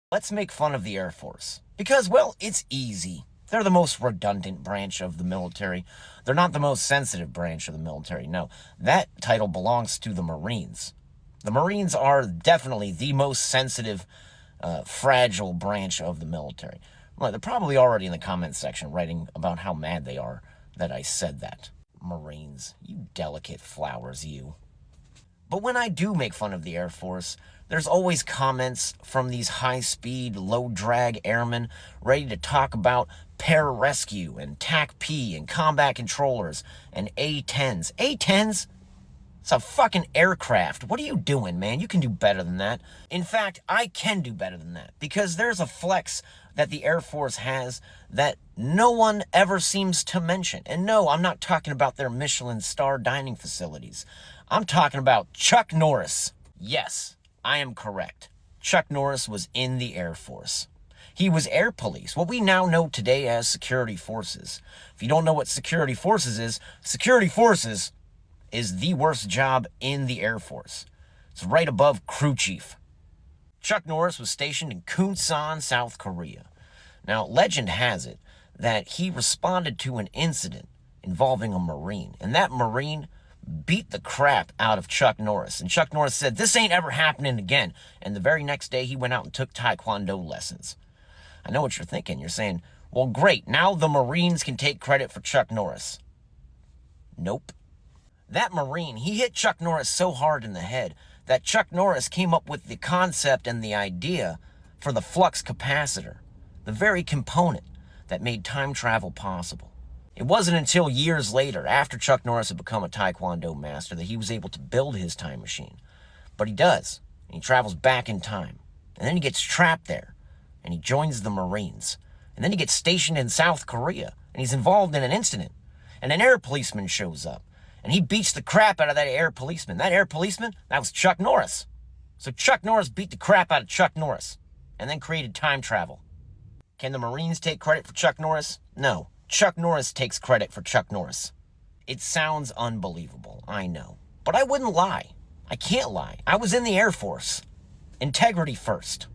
Let's make fun of the Air Force. Because, well, it's easy. They're the most redundant branch of the military. They're not the most sensitive branch of the military. No, that title belongs to the Marines. The Marines are definitely the most sensitive, fragile branch of the military. Well, they're probably already in the comments section writing about how mad they are that I said that. Marines, you delicate flowers, you. But when I do make fun of the Air Force, there's always comments from these high-speed, low-drag airmen ready to talk about pararescue and TAC-P and combat controllers and A-10s. A-10s? It's a fucking aircraft. What are you doing, man? You can do better than that. In fact, I can do better than that because there's a flex that the Air Force has that no one ever seems to mention. And no, I'm not talking about their Michelin star dining facilities. I'm talking about Chuck Norris. Yes, I am correct. Chuck Norris was in the Air Force. He was air police, what we now know today as security forces. If you don't know what security forces is the worst job in the Air Force. It's right above crew chief. Chuck Norris was stationed in Kunsan, South Korea. Now, legend has it that he responded to an incident involving a Marine, and that Marine beat the crap out of Chuck Norris. And Chuck Norris said, "This ain't ever happening again." And the very next day, he went out and took Taekwondo lessons. I know what you're thinking. You're saying, well, great, now the Marines can take credit for Chuck Norris. Nope. That Marine, he hit Chuck Norris so hard in the head that Chuck Norris came up with the concept and the idea for the flux capacitor, the very component that made time travel possible. It wasn't until years later, after Chuck Norris had become a Taekwondo master, that he was able to build his time machine. But he does. And he travels back in time. And then he gets trapped there. And he joins the Marines. And then he gets stationed in South Korea. And he's involved in an incident. And an air policeman shows up. And he beats the crap out of that air policeman. That air policeman, that was Chuck Norris. So Chuck Norris beat the crap out of Chuck Norris. And then created time travel. Can the Marines take credit for Chuck Norris? No. Chuck Norris takes credit for Chuck Norris. It sounds unbelievable, I know. But I wouldn't lie. I can't lie. I was in the Air Force. Integrity first.